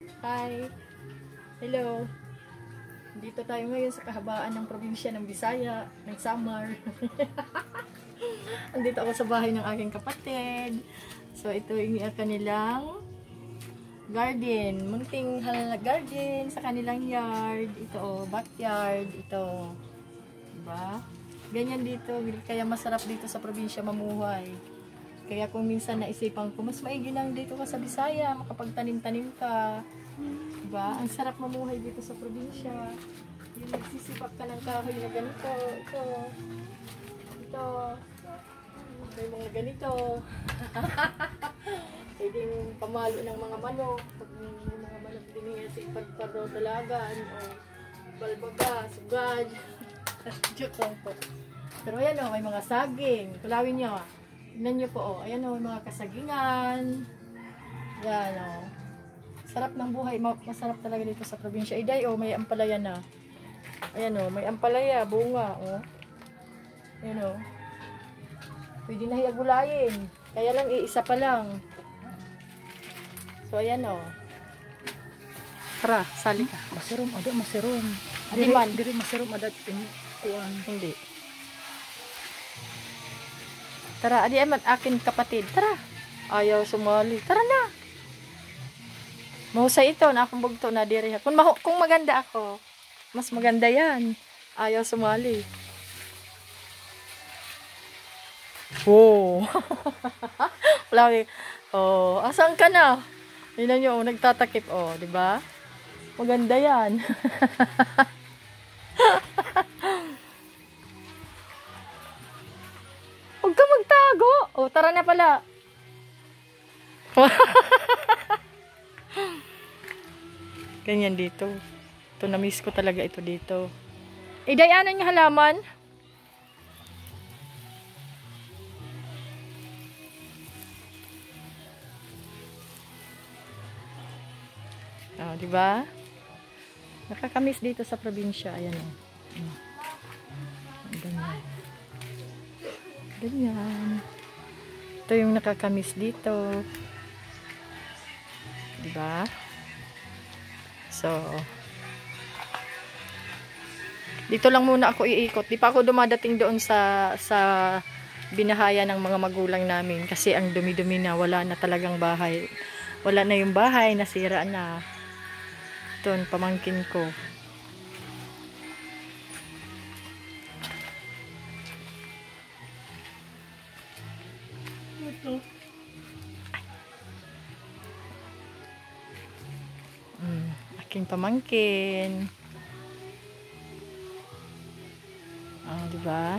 Hi! Hello! Dito tayo ngayon sa kahabaan ng probinsya ng Bisaya, ng Samar. Andito ako sa bahay ng aking kapatid. So, ito yung kanilang garden. Munting garden sa kanilang yard. Ito, backyard. Ito. Diba? Ganyan dito. Kaya masarap dito sa probinsya mamuhay. Kaya kung minsan naisipan ko, mas maigi lang dito ka sa Bisaya, makapagtanim-tanim ka. Diba? Ang sarap mamuhay dito sa probinsya. Yung nagsisipak ka ng kahoy na ganito. Ito. Ito. May mga ganito. Pwedeng pamalo ng mga manok. Pag may mga manok din yung pagpadodalagan o balbaga, sugad. Joke lang po. Pero ayan o, may mga saging. Kulawin nyo. Tignan nyo po o. Ayan o, may mga kasagingan. Yan o. Sarap ng buhay. Masarap talaga dito sa probinsya. Iday o, may ampalaya na. Ayan o, may ampalaya. Bunga o. Ayan o. Pwede na hiyagulayin. Kaya lang, iisa pa lang. So, ayan o. Tara, sali ka. Masirom, ada masirom. Adiman. Diri masirom ada kuan. Hindi. Tara, adi amat akin kapatid. Tara. Ayaw sumali. Tara na. Mahusay ito na akong bugto na diri. Kung maganda ako, mas maganda yan. Ayaw sumali. Oh. Wala. Oh, asan ka na? Tingnan niyo, nagtatakip oh, 'di ba? Maganda 'yan. Huwag ka magtago. Oh, tara na pala. Ganyan dito. Ito, na-miss ko talaga ito dito. Dayanan yung halaman. Oh, di ba? Nakakamiss dito sa probinsya. Ayan oh. Ganyan. Ganyan. Ito yung nakakamiss dito. Di ba? So, dito lang muna ako iikot. Di pa ako dumadating doon sa binahaya ng mga magulang namin kasi ang dumi-dumi na, wala na talagang bahay. Wala na yung bahay, nasira na. Ito, pamangkin ko. Aking pamangkin. Ah, di ba?